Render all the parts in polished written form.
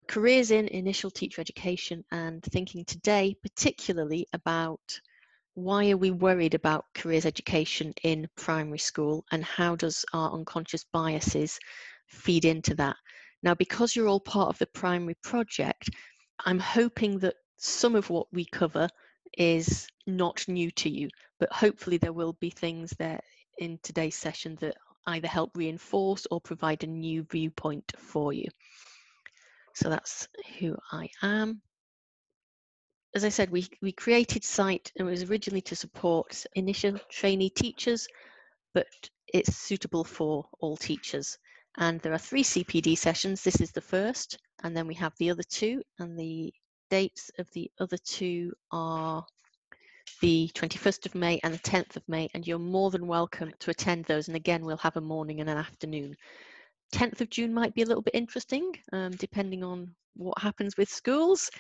careers in initial teacher education, and thinking today particularly about why are we worried about careers education in primary school, and how does our unconscious biases feed into that. Now, because you're all part of the primary project, I'm hoping that some of what we cover is not new to you, but hopefully there will be things there in today's session that either help reinforce or provide a new viewpoint for you. So that's who I am. As I said, we created CITE, and it was originally to support initial trainee teachers, but it's suitable for all teachers. And there are 3 CPD sessions. This is the first, and then we have the other 2, and the dates of the other 2 are the 21st of May and the 10th of May, and you're more than welcome to attend those. And again, we'll have a morning and an afternoon. 10th of June might be a little bit interesting, depending on what happens with schools.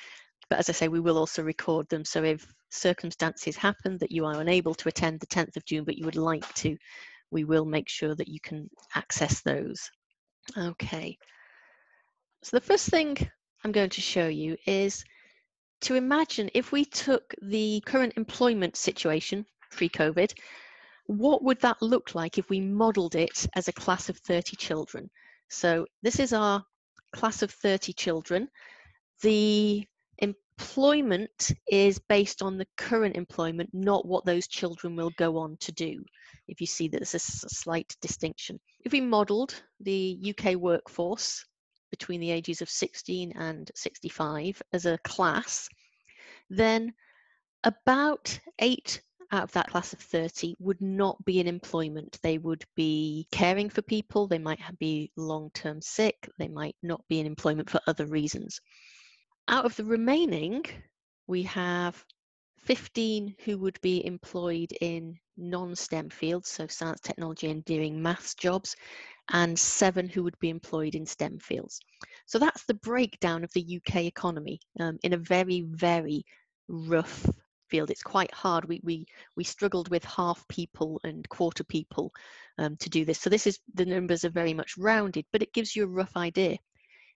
But as I say, we will also record them. So if circumstances happen that you are unable to attend the 10th of June, but you would like to, we will make sure that you can access those. Okay. So the first thing I'm going to show you is to imagine if we took the current employment situation pre-COVID, what would that look like if we modelled it as a class of 30 children? So this is our class of 30 children. The employment is based on the current employment, not what those children will go on to do. If you see that there's a slight distinction. If we modelled the UK workforce between the ages of 16 and 65 as a class, then about 8 out of that class of 30 would not be in employment. They would be caring for people, they might be long-term sick, they might not be in employment for other reasons. Out of the remaining, we have 15 who would be employed in non-STEM fields, so science, technology, engineering, maths jobs, and 7 who would be employed in STEM fields. So that's the breakdown of the UK economy in a very, very rough field. It's quite hard. We struggled with half people and quarter people to do this. So this is, the numbers are very much rounded, but it gives you a rough idea.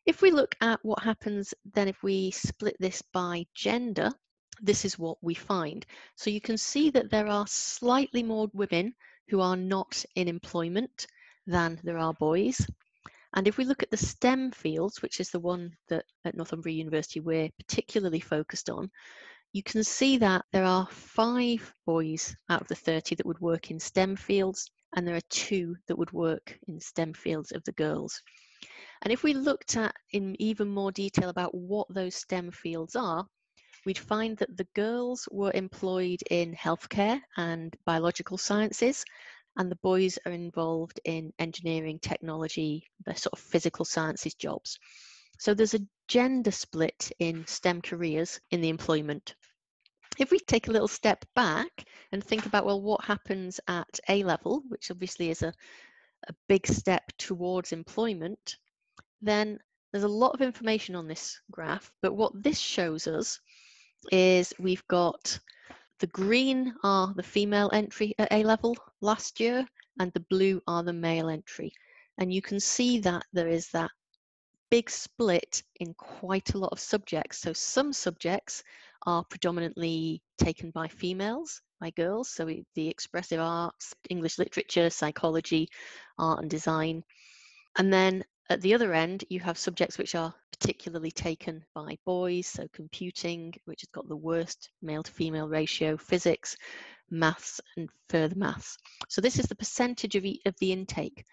If we look at what happens then if we split this by gender, this is what we find. So you can see that there are slightly more women who are not in employment than there are boys. And if we look at the STEM fields, which is the one that at Northumbria University we're particularly focused on, you can see that there are 5 boys out of the 30 that would work in STEM fields, and there are 2 that would work in STEM fields of the girls. And if we looked at in even more detail about what those STEM fields are, we'd find that the girls were employed in healthcare and biological sciences, and the boys are involved in engineering, technology, the sort of physical sciences jobs. So there's a gender split in STEM careers in the employment. If we take a little step back and think about, well, what happens at A level, which obviously is a big step towards employment, then there's a lot of information on this graph, but what this shows us is we've got the green are the female entry at A level last year, and the blue are the male entry. And you can see that there is that big split in quite a lot of subjects. So some subjects are predominantly taken by females, by girls, so the expressive arts, English literature, psychology, art and design. And then at the other end, you have subjects which are particularly taken by boys, so computing, which has got the worst male to female ratio, physics, maths, and further maths. So this is the percentage of the intake.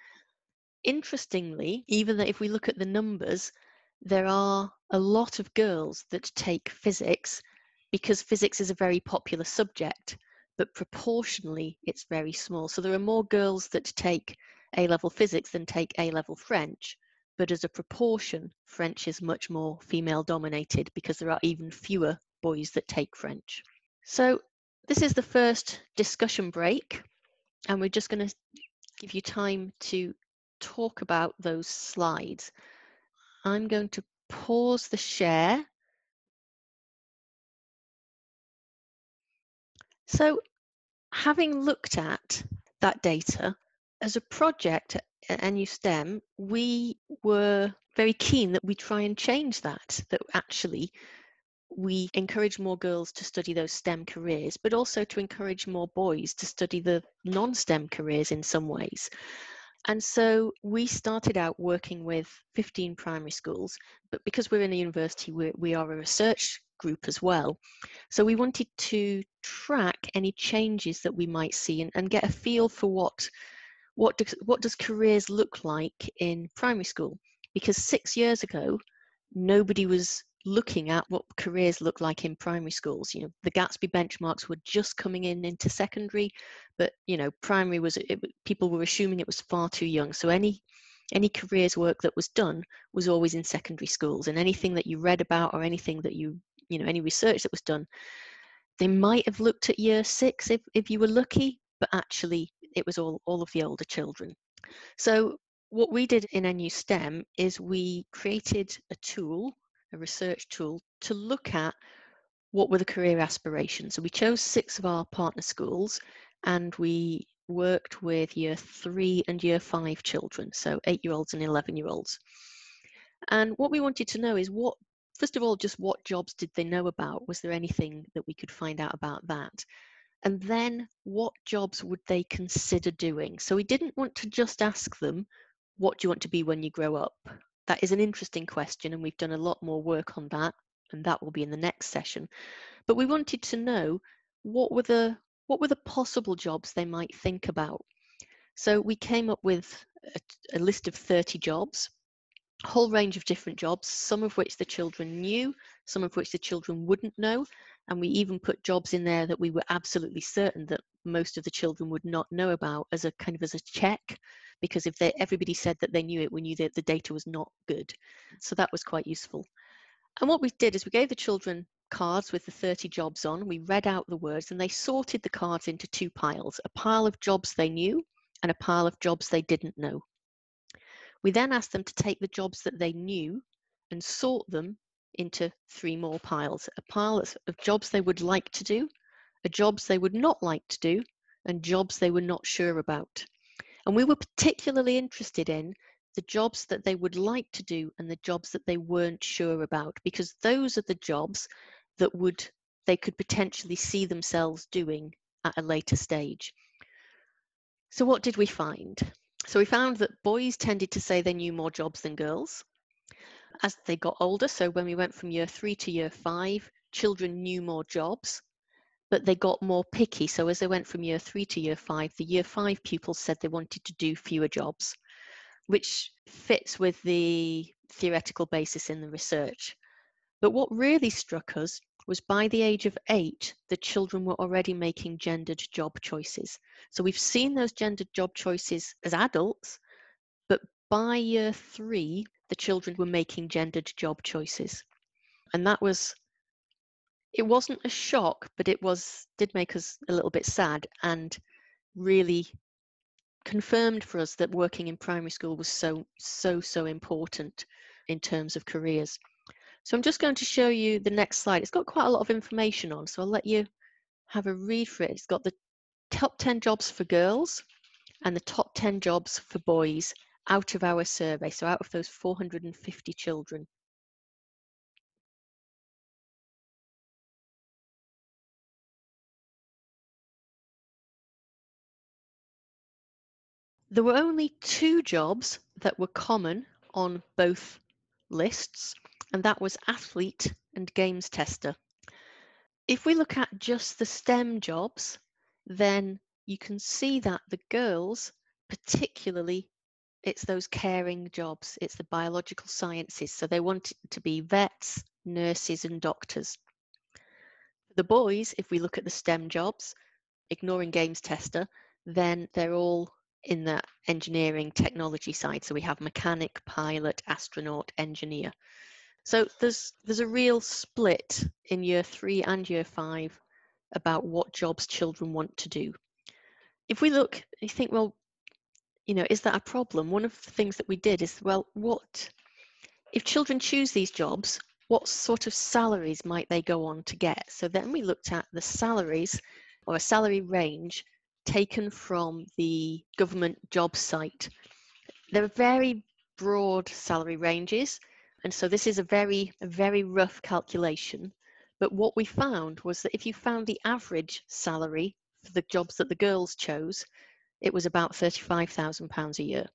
Interestingly, even though if we look at the numbers, there are a lot of girls that take physics because physics is a very popular subject, but proportionally it's very small. So there are more girls that take A-level physics than take A-level French, but as a proportion, French is much more female dominated because there are even fewer boys that take French. So this is the first discussion break, and we're just going to give you time to talk about those slides. I'm going to pause the share. So having looked at that data, as a project at NU STEM, we were very keen that we try and change that actually we encourage more girls to study those STEM careers, but also to encourage more boys to study the non-STEM careers in some ways. And so we started out working with 15 primary schools, but because we're in a university, we are a research group as well. So we wanted to track any changes that we might see and get a feel for what does careers look like in primary school. Because 6 years ago, nobody was looking at what careers look like in primary schools. You know, the Gatsby benchmarks were just coming into secondary, but you know, primary people were assuming it was far too young. So any careers work that was done was always in secondary schools, and anything that you read about or anything that you know, any research that was done, they might have looked at year 6 if you were lucky, but actually it was all of the older children. So what we did in NU STEM is we created a tool, a research tool, to look at what were the career aspirations. So we chose 6 of our partner schools and we worked with year 3 and year 5 children, so 8-year-olds and 11-year-olds. And what we wanted to know is first of all, just what jobs did they know about? Was there anything that we could find out about that? And then what jobs would they consider doing? So we didn't want to just ask them, what do you want to be when you grow up? That is an interesting question, and we've done a lot more work on that, and that will be in the next session. But we wanted to know what were the possible jobs they might think about. So we came up with a list of 30 jobs, a whole range of different jobs, some of which the children knew, some of which the children wouldn't know, and we even put jobs in there that we were absolutely certain that most of the children would not know about as a check, because if everybody said that they knew it, we knew that the data was not good. So that was quite useful. And what we did is we gave the children cards with the 30 jobs on, we read out the words, and they sorted the cards into 2 piles, a pile of jobs they knew and a pile of jobs they didn't know. We then asked them to take the jobs that they knew and sort them into 3 more piles, a pile of jobs they would like to do, jobs they would not like to do, and jobs they were not sure about. And we were particularly interested in the jobs that they would like to do and the jobs that they weren't sure about, because those are the jobs that they could potentially see themselves doing at a later stage. So what did we find? So we found that boys tended to say they knew more jobs than girls as they got older. So when we went from year 3 to year 5, children knew more jobs, but they got more picky. So as they went from year 3 to year 5, the year 5 pupils said they wanted to do fewer jobs, which fits with the theoretical basis in the research. But what really struck us was by the age of 8, the children were already making gendered job choices. So we've seen those gendered job choices as adults, but by year 3, the children were making gendered job choices. And it wasn't a shock, but it did make us a little bit sad and really confirmed for us that working in primary school was so important in terms of careers. So I'm just going to show you the next slide. It's got quite a lot of information on, so I'll let you have a read for it. It's got the top 10 jobs for girls and the top 10 jobs for boys out of our survey, so out of those 450 children. There were only 2 jobs that were common on both lists, and that was athlete and games tester. If we look at just the STEM jobs, then you can see that the girls, particularly, it's those caring jobs, it's the biological sciences, so they want to be vets, nurses and doctors. For the boys, if we look at the STEM jobs, ignoring games tester, then they're all in the engineering technology side. So we have mechanic, pilot, astronaut, engineer. So there's a real split in year 3 and year 5 about what jobs children want to do. If we look, you think, well, you know, is that a problem? One of the things that we did is, well, if children choose these jobs, what sort of salaries might they go on to get? So then we looked at the salaries, or a salary range taken from the government job site. There are very broad salary ranges. And so this is a very rough calculation. But what we found was that if you found the average salary for the jobs that the girls chose, it was about £35,000 a year.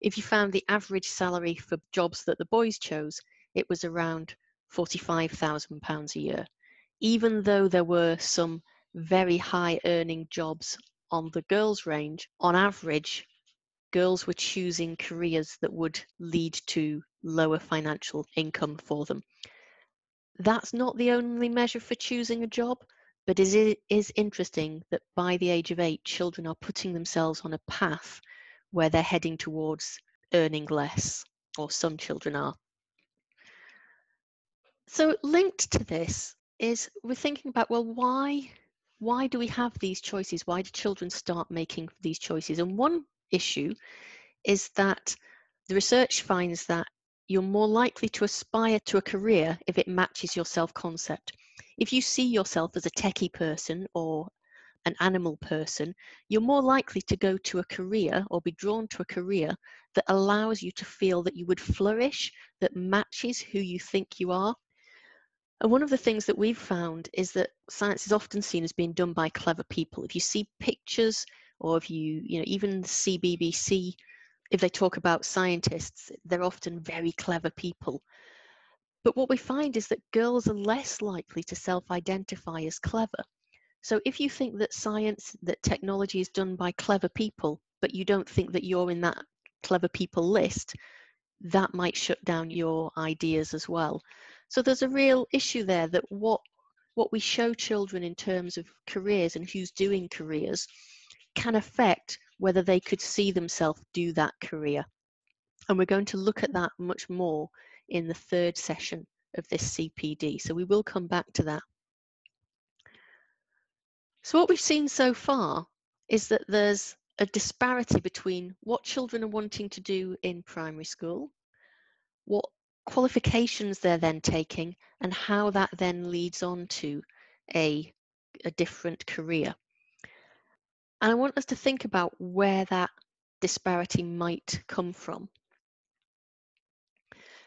If you found the average salary for jobs that the boys chose, it was around £45,000 a year. Even though there were some very high earning jobs on the girls' range, on average, girls were choosing careers that would lead to lower financial income for them. That's not the only measure for choosing a job, but it is interesting that by the age of 8, children are putting themselves on a path where they're heading towards earning less, or some children are. So linked to this is we're thinking about, well, why do we have these choices? Why do children start making these choices? And one issue is that the research finds that you're more likely to aspire to a career if it matches your self-concept. If you see yourself as a techie person or an animal person, you're more likely to go to a career or be drawn to a career that allows you to feel that you would flourish, that matches who you think you are. And one of the things that we've found is that science is often seen as being done by clever people. If you see pictures, or if you even see BBC, if they talk about scientists, they're often very clever people. But what we find is that girls are less likely to self-identify as clever. So if you think that science, that technology is done by clever people, but you don't think that you're in that clever people list, that might shut down your ideas as well. So there's a real issue there that what we show children in terms of careers and who's doing careers can affect whether they could see themselves do that career. And we're going to look at that much more in the third session of this CPD. So we will come back to that. So what we've seen so far is that there's a disparity between what children are wanting to do in primary school, what qualifications they're then taking, and how that then leads on to a different career. And I want us to think about where that disparity might come from.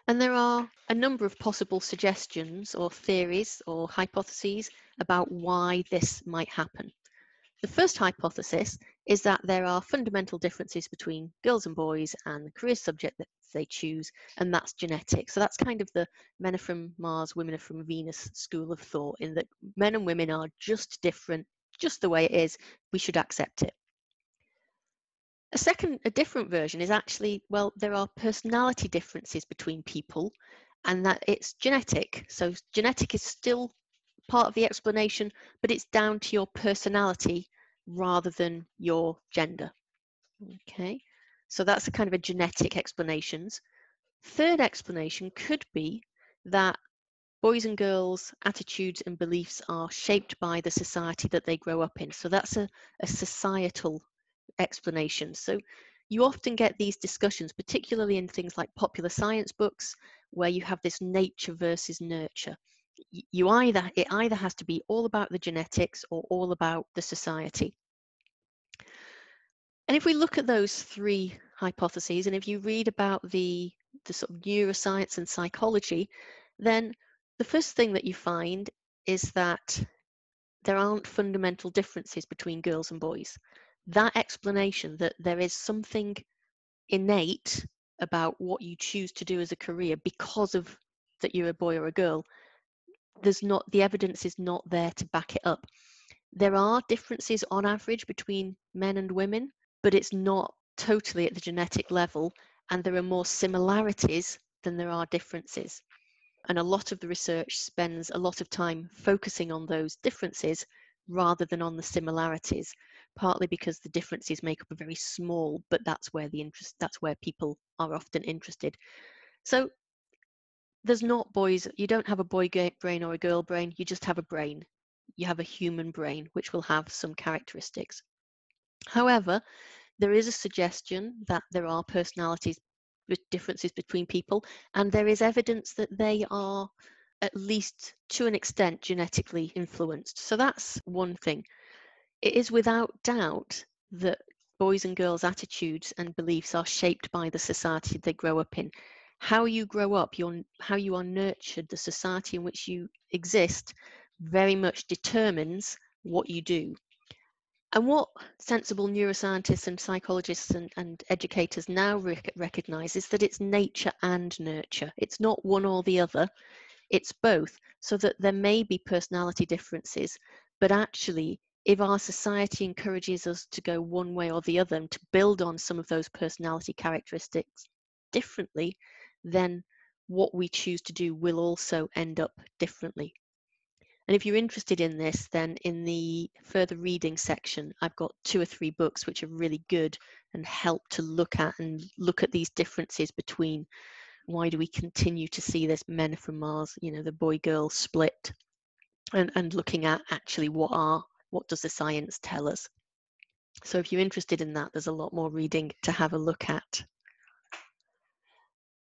And there are a number of possible suggestions or theories or hypotheses about why this might happen. The first hypothesis is that there are fundamental differences between girls and boys and the career subject that they choose, and that's genetic. So that's kind of the men are from Mars, women are from Venus school of thought, in that men and women are just different, just the way it is. We should accept it. A different version is actually, well, there are personality differences between people and that it's genetic. So genetic is still part of the explanation, but it's down to your personality rather than your gender. Okay, so that's a kind of a genetic explanations. Third explanation could be that boys and girls' attitudes and beliefs are shaped by the society that they grow up in. So that's a societal explanation. So you often get these discussions, particularly in things like popular science books, where you have this nature versus nurture. It either has to be all about the genetics or all about the society. And if we look at those three hypotheses, and if you read about the sort of neuroscience and psychology, then the first thing that you find is that there aren't fundamental differences between girls and boys. That explanation that there is something innate about what you choose to do as a career because of that you're a boy or a girl, the evidence is not there to back it up. There are differences on average between men and women, but it's not totally at the genetic level, and there are more similarities than there are differences. And a lot of the research spends a lot of time focusing on those differences rather than on the similarities, partly because the differences make up a very small, but that's where people are often interested. So there's not boys, you don't have a boy brain or a girl brain, you just have a brain. You have a human brain, which will have some characteristics. However, there is a suggestion that there are personalities differences between people, and there is evidence that they are at least to an extent genetically influenced. So that's one thing. It is without doubt that boys and girls' attitudes and beliefs are shaped by the society they grow up in. How you grow up, how you are nurtured, the society in which you exist, very much determines what you do. And what sensible neuroscientists and psychologists and educators now recognize is that it's nature and nurture. It's not one or the other, it's both, so that there may be personality differences, but actually, if our society encourages us to go one way or the other and to build on some of those personality characteristics differently, then what we choose to do will also end up differently. And if you're interested in this, then in the further reading section, I've got 2 or 3 books which are really good and help to look at these differences between why do we continue to see this men from Mars, you know, the boy-girl split, and looking at actually what does the science tell us. So if you're interested in that, there's a lot more reading to have a look at.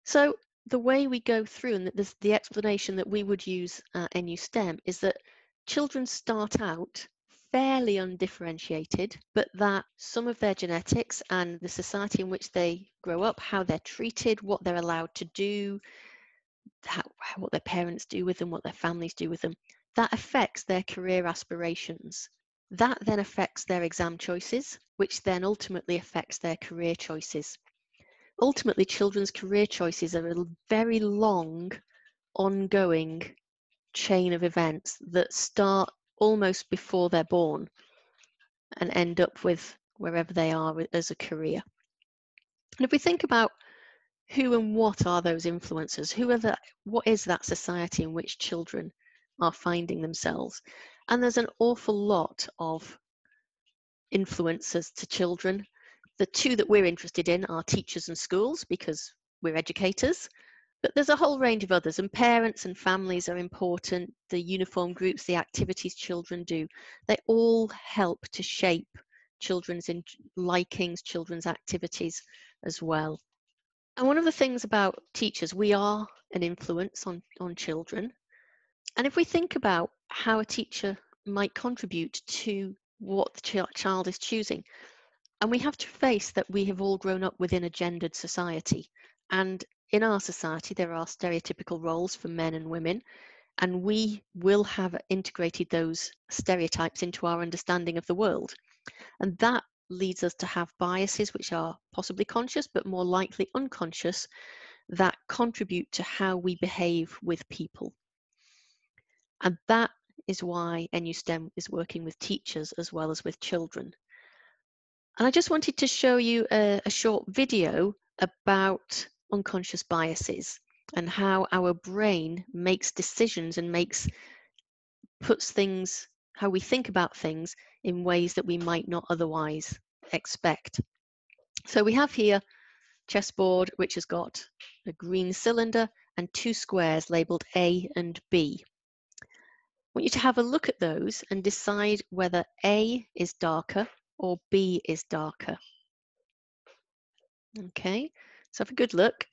So the way we go through, and the explanation that we would use at NU STEM, is that children start out fairly undifferentiated, but that some of their genetics and the society in which they grow up, how they're treated, what they're allowed to do, what their parents do with them, what their families do with them, that affects their career aspirations. That then affects their exam choices, which then ultimately affects their career choices. Ultimately, children's career choices are a very long, ongoing chain of events that start almost before they're born and end up with wherever they are as a career. And if we think about who and what are those influencers, what is that society in which children are finding themselves? And there's an awful lot of influencers to children. The 2 that we're interested in are teachers and schools, because we're educators, but there's a whole range of others, and parents and families are important. The uniform groups, the activities children do, they all help to shape children's likings, children's activities as well. And one of the things about teachers, we are an influence on children. And if we think about how a teacher might contribute to what the child is choosing, and we have to face that we have all grown up within a gendered society. And in our society, there are stereotypical roles for men and women, and we will have integrated those stereotypes into our understanding of the world. And that leads us to have biases which are possibly conscious, but more likely unconscious, that contribute to how we behave with people. And that is why NU STEM is working with teachers as well as with children. And I just wanted to show you a short video about unconscious biases and how our brain makes decisions and puts things, how we think about things in ways that we might not otherwise expect. So we have here chessboard, which has got a green cylinder and 2 squares labeled A and B. I want you to have a look at those and decide whether A is darker or B is darker. Okay, so have a good look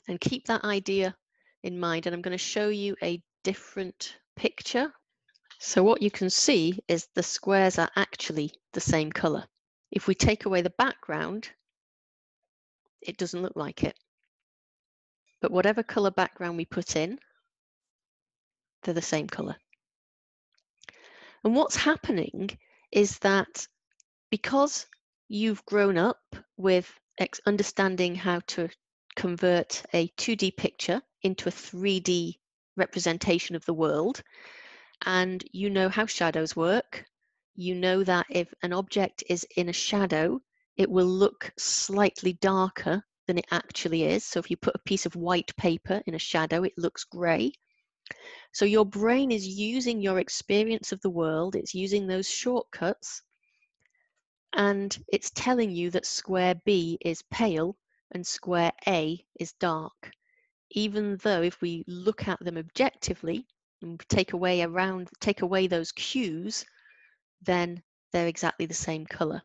and keep that idea in mind. And I'm going to show you a different picture. So what you can see is the squares are actually the same color. If we take away the background, it doesn't look like it. But whatever color background we put in, they're the same color. And what's happening is that because you've grown up with understanding how to convert a 2D picture into a 3D representation of the world, and you know how shadows work, you know that if an object is in a shadow, it will look slightly darker than it actually is. So if you put a piece of white paper in a shadow, it looks gray. So your brain is using your experience of the world, it's using those shortcuts, and it's telling you that square B is pale and square A is dark, even though if we look at them objectively and take away those cues, then they're exactly the same color.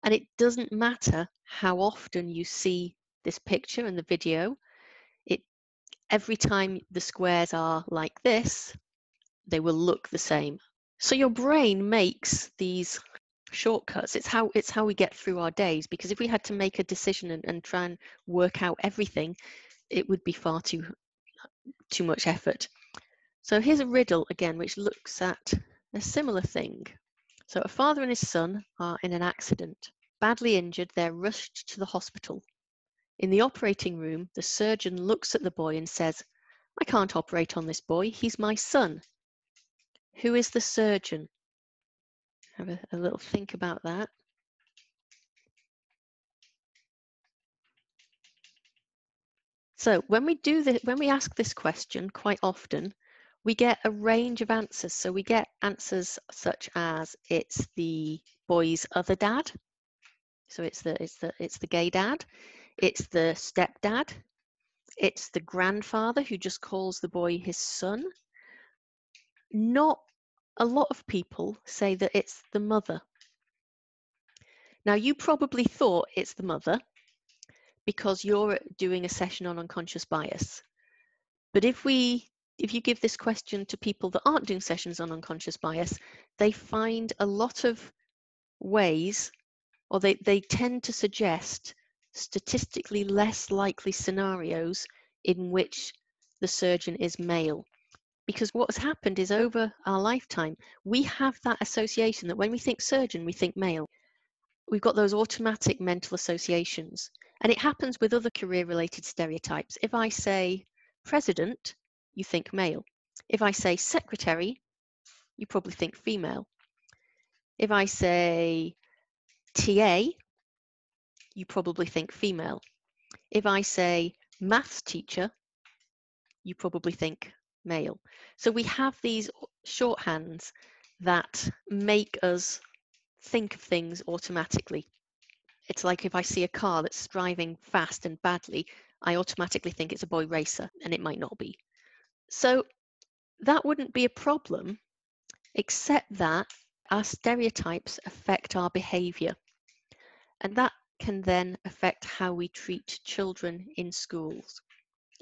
And it doesn't matter how often you see this picture and the video, every time the squares are like this, they will look the same. So your brain makes these shortcuts. It's how we get through our days, because if we had to make a decision and try and work out everything, it would be far too much effort. So here's a riddle again, which looks at a similar thing. So a father and his son are in an accident. Badly injured, they're rushed to the hospital. In the operating room, the surgeon looks at the boy and says, "I can't operate on this boy, he's my son." Who is the surgeon? Have a little think about that. So when we ask this question, quite often we get a range of answers. So we get answers such as it's the boy's other dad. So it's the gay dad. It's the stepdad. It's the grandfather who just calls the boy his son. Not a lot of people say that it's the mother. Now, you probably thought it's the mother because you're doing a session on unconscious bias. But if you give this question to people that aren't doing sessions on unconscious bias, they find a lot of ways, or they tend to suggest statistically less likely scenarios in which the surgeon is male. Because what's happened is over our lifetime, we have that association that when we think surgeon, we think male. We've got those automatic mental associations. And it happens with other career-related stereotypes. If I say president, you think male. If I say secretary, you probably think female. If I say TA, you probably think female. If I say maths teacher, you probably think male. So we have these shorthands that make us think of things automatically. It's like if I see a car that's driving fast and badly, I automatically think it's a boy racer, and it might not be. So that wouldn't be a problem, except that our stereotypes affect our behavior. And that can then affect how we treat children in schools.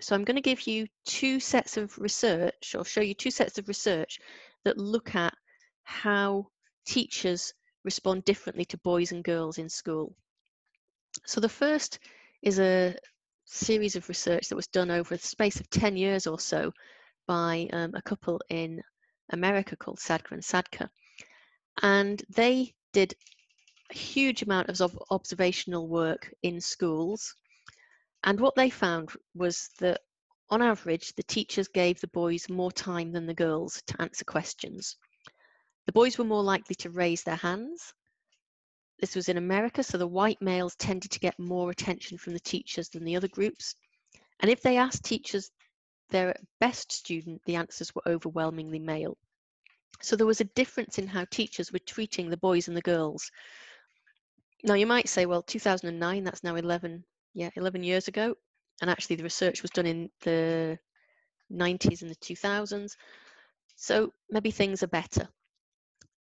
So I'm going to give you two sets of research, or show you two sets of research that look at how teachers respond differently to boys and girls in school. So the first is a series of research that was done over the space of 10 years or so by a couple in America called Sadka and Sadka. And they did a huge amount of observational work in schools. And what they found was that on average, the teachers gave the boys more time than the girls to answer questions. The boys were more likely to raise their hands. This was in America, so the white males tended to get more attention from the teachers than the other groups. And if they asked teachers their best student, the answers were overwhelmingly male. So there was a difference in how teachers were treating the boys and the girls. Now you might say, well, 2009, that's now 11 years ago. And actually the research was done in the 90s and the 2000s. So maybe things are better.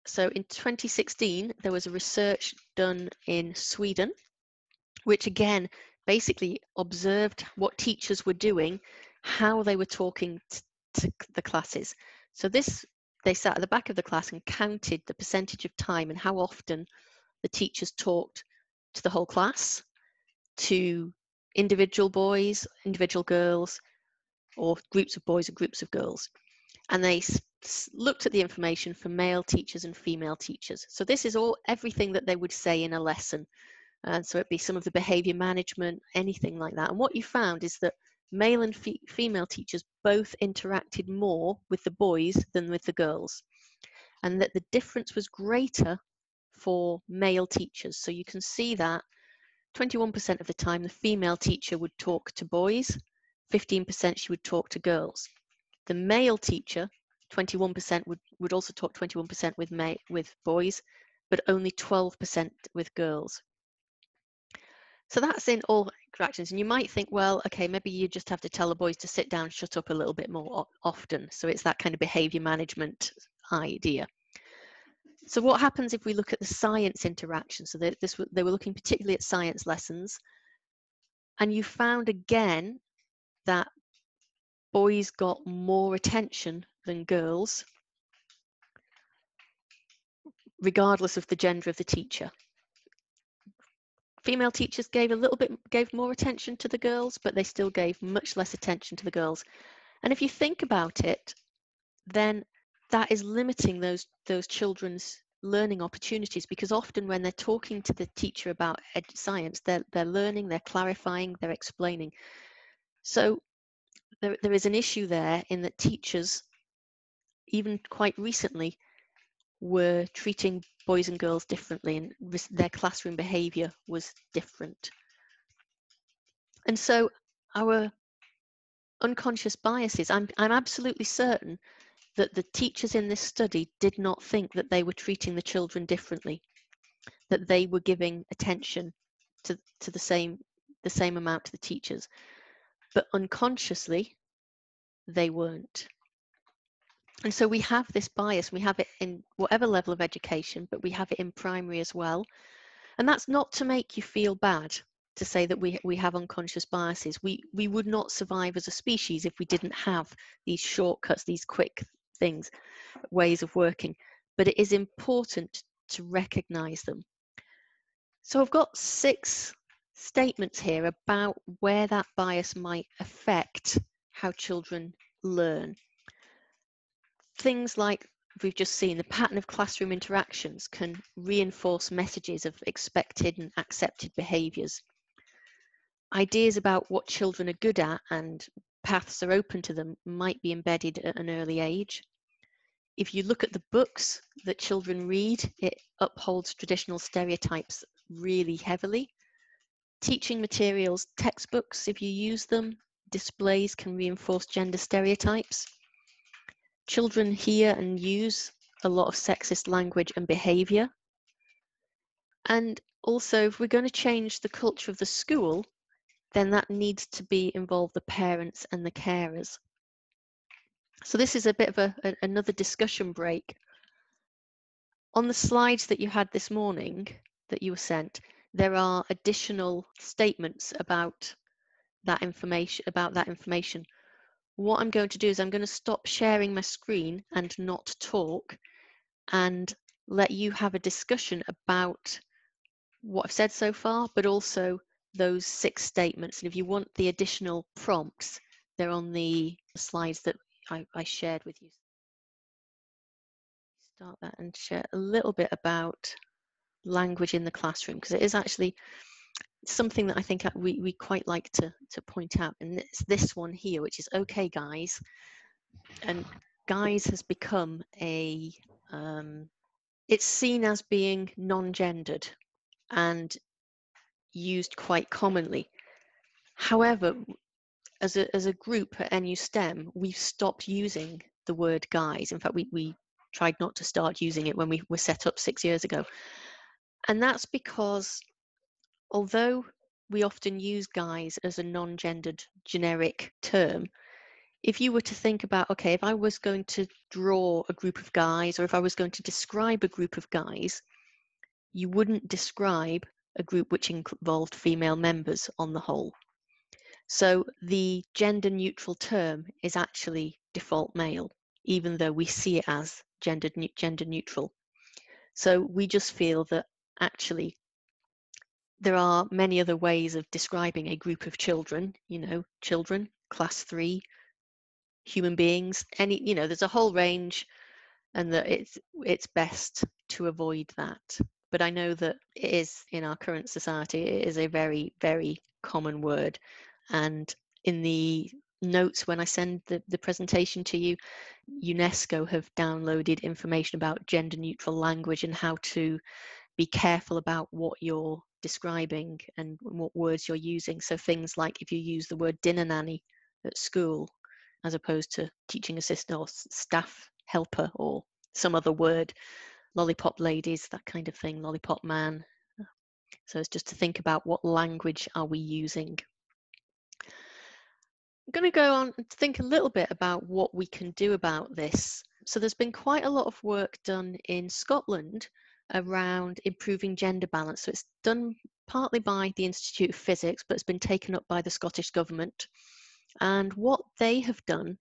So in 2016, there was a research done in Sweden, which again, basically observed what teachers were doing, how they were talking to the classes. So they sat at the back of the class and counted the percentage of time and how often the teachers talked to the whole class, to individual boys, individual girls, or groups of boys and groups of girls. And they looked at the information for male teachers and female teachers. So this is everything that they would say in a lesson. And so it'd be some of the behavior management, anything like that. And what you found is that male and female teachers both interacted more with the boys than with the girls. And that the difference was greater for male teachers. So you can see that 21% of the time the female teacher would talk to boys, 15% she would talk to girls. The male teacher, 21% would also talk 21% with boys, but only 12% with girls. So that's in all interactions. And you might think, well, okay, maybe you just have to tell the boys to sit down, shut up a little bit more often. So it's that kind of behavior management idea. So what happens if we look at the science interaction? So they were looking particularly at science lessons. And you found again that boys got more attention than girls. regardless of the gender of the teacher. Female teachers gave more attention to the girls, but they still gave much less attention to the girls. And if you think about it, then that is limiting those children's learning opportunities, because often when they're talking to the teacher about science, they're learning, they're clarifying, they're explaining. So there is an issue there in that teachers, even quite recently, were treating boys and girls differently, and their classroom behaviour was different. And so our unconscious biases, I'm absolutely certain that the teachers in this study did not think that they were treating the children differently, that they were giving attention to the same amount to the teachers, but unconsciously they weren't. And so we have this bias, we have it in whatever level of education, but we have it in primary as well. And that's not to make you feel bad, to say that we have unconscious biases. We would not survive as a species if we didn't have these shortcuts, these quick things, ways of working. But it is important to recognize them. So I've got 6 statements here about where that bias might affect how children learn. Things like we've just seen, the pattern of classroom interactions can reinforce messages of expected and accepted behaviours. Ideas about what children are good at and paths are open to them might be embedded at an early age. If you look at the books that children read, it upholds traditional stereotypes really heavily. Teaching materials, textbooks, if you use them, displays can reinforce gender stereotypes. Children hear and use a lot of sexist language and behaviour. And also, if we're going to change the culture of the school, then that needs to involve the parents and the carers. So this is a bit of another discussion break. On the slides that you had this morning, that you were sent, there are additional statements about that information. What I'm going to do is I'm going to stop sharing my screen and not talk, and let you have a discussion about what I've said so far, but also those 6 statements. And if you want the additional prompts, they're on the slides that I shared with you. Start that and share a little bit about language in the classroom, because it is actually something that I think we quite like to point out. And it's this one here, which is okay, guys. And guys has become it's seen as being non-gendered and used quite commonly. However, as a group at NU STEM, we've stopped using the word guys. In fact, we tried not to start using it when we were set up 6 years ago. And that's because although we often use guys as a non-gendered generic term, if you were to think about, okay, if I was going to draw a group of guys, or if I was going to describe a group of guys, you wouldn't describe a group which involved female members on the whole. So the gender neutral term is actually default male, even though we see it as gender neutral. So we just feel that actually there are many other ways of describing a group of children, children, class 3, human beings, there's a whole range, and that it's best to avoid that. But I know that it is, in our current society, it is a very, very common word. And in the notes when I send the presentation to you, UNESCO have downloaded information about gender neutral language and how to be careful about what you're describing and what words you're using. So things like if you use the word dinner nanny at school as opposed to teaching assistant or staff helper or some other word, lollipop ladies, that kind of thing, lollipop man. So it's just to think about what language are we using. I'm going to go on and think a little bit about what we can do about this. So there's been quite a lot of work done in Scotland around improving gender balance. So it's done partly by the Institute of Physics, but it's been taken up by the Scottish Government. And what they have done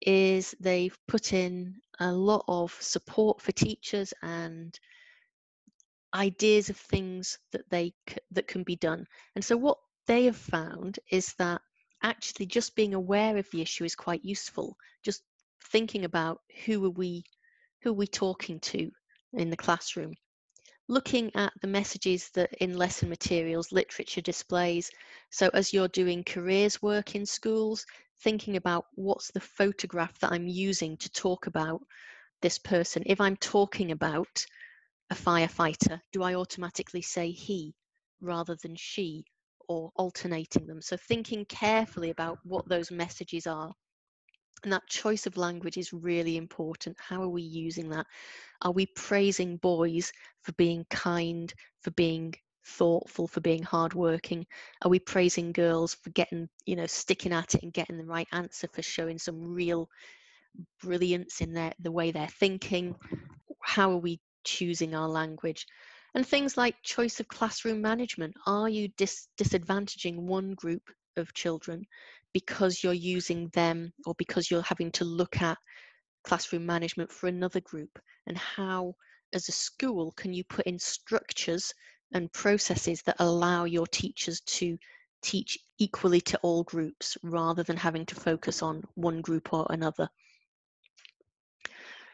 is they've put in a lot of support for teachers and ideas of things that that can be done. And so what they have found is that actually just being aware of the issue is quite useful. Just thinking about who are we talking to in the classroom, looking at the messages that in lesson materials, literature displays. So as you're doing careers work in schools, thinking about what's the photograph that I'm using to talk about this person. If I'm talking about a firefighter, do I automatically say he rather than she, or alternating them? So thinking carefully about what those messages are. And that choice of language is really important. How are we using that? Are we praising boys for being kind, for being thoughtful, for being hardworking? Are we praising girls for getting, sticking at it and getting the right answer, for showing some real brilliance in the way they're thinking? How are we choosing our language? And things like choice of classroom management. Are you disadvantaging one group of children because you're using them, or because you're having to look at classroom management for another group? And how, as a school, can you put in structures and processes that allow your teachers to teach equally to all groups rather than having to focus on one group or another?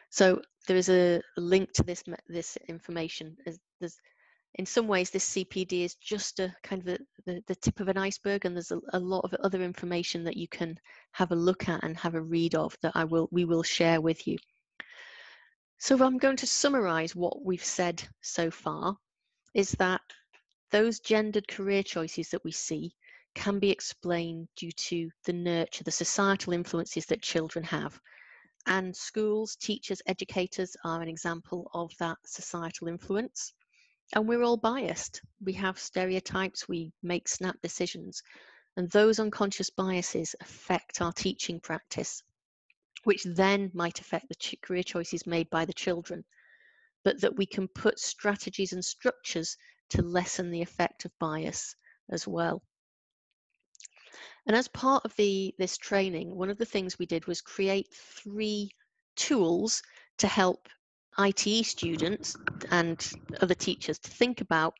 So there is a link to this information. There's, in some ways, this CPD is just a kind of the tip of an iceberg, and there's a lot of other information that you can have a look at and have a read of that we will share with you. So I'm going to summarize what we've said so far, is that those gendered career choices that we see can be explained due to the nurture, the societal influences that children have. And schools, teachers, educators are an example of that societal influence. And we're all biased. We have stereotypes, we make snap decisions, and those unconscious biases affect our teaching practice, which then might affect the career choices made by the children, but that we can put strategies and structures to lessen the effect of bias as well. And as part of this training, one of the things we did was create 3 tools to help ITE students and other teachers to think about,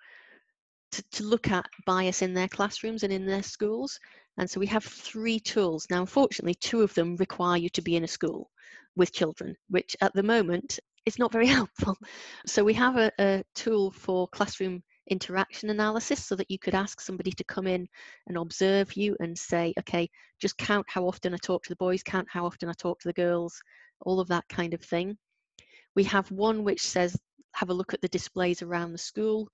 to look at bias in their classrooms and in their schools. And so we have 3 tools. Now, unfortunately, 2 of them require you to be in a school with children, which at the moment is not very helpful. So we have a tool for classroom interaction analysis, so that you could ask somebody to come in and observe you and say, okay, just count how often I talk to the boys, count how often I talk to the girls, all of that kind of thing. We have one which says, have a look at the displays around the school,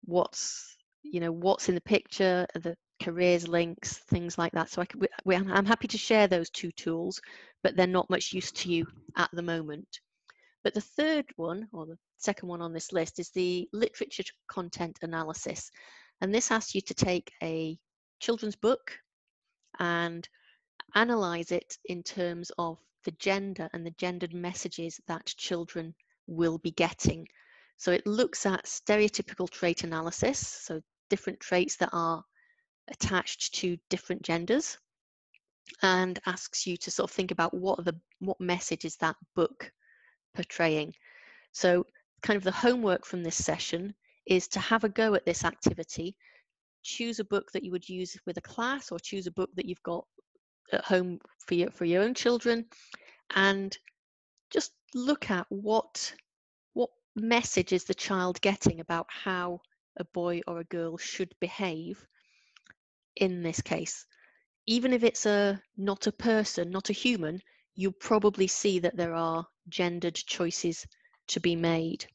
what's in the picture, the careers links, things like that. So I'm happy to share those 2 tools, but they're not much use to you at the moment. But the third one, or the second one on this list, is the literature content analysis. And this asks you to take a children's book and analyze it in terms of the gender and the gendered messages that children will be getting. So it looks at stereotypical trait analysis, so different traits that are attached to different genders, and asks you to sort of think about what message is that book portraying. So kind of the homework from this session is to have a go at this activity. Choose a book that you would use with a class, or choose a book that you've got at home for your own children, and just look at what message is the child getting about how a boy or a girl should behave in this case. Even if it's not a person, not a human, you'll probably see that there are gendered choices to be made.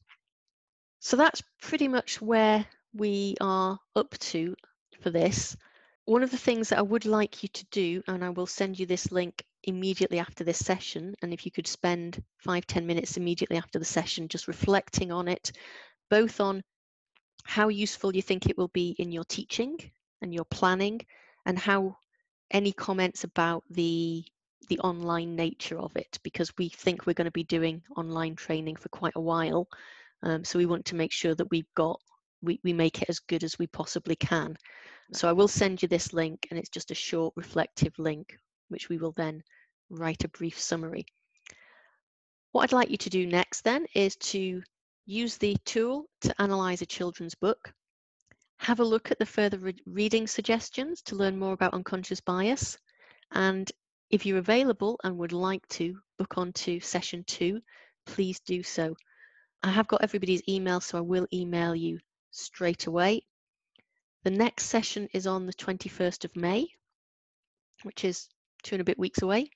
So that's pretty much where we are up to for this. One of the things that I would like you to do, and I will send you this link immediately after this session, and if you could spend 5-10 minutes immediately after the session just reflecting on it, both on how useful you think it will be in your teaching and your planning, and how any comments about the online nature of it, because we think we're going to be doing online training for quite a while. So we want to make sure that we make it as good as we possibly can. So I will send you this link, and it's just a short reflective link, which we will then write a brief summary. What I'd like you to do next then is to use the tool to analyse a children's book, have a look at the further reading suggestions to learn more about unconscious bias, and if you're available and would like to book onto session 2, please do so. I have got everybody's email, so I will email you straight away. The next session is on the 21st of May, which is 2 and a bit weeks away,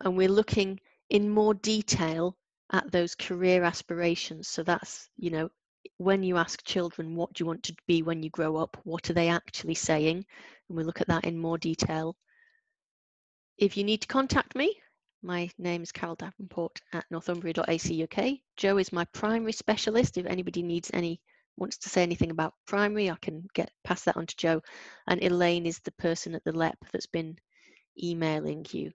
and we're looking in more detail at those career aspirations. So that's, you know, when you ask children, what do you want to be when you grow up? What are they actually saying? And we'll look at that in more detail. If you need to contact me, my name is Carol Davenport at northumbria.ac.uk. Joe is my primary specialist. If anybody wants to say anything about primary, I can pass that on to Joe. And Elaine is the person at the LEP that's been emailing you.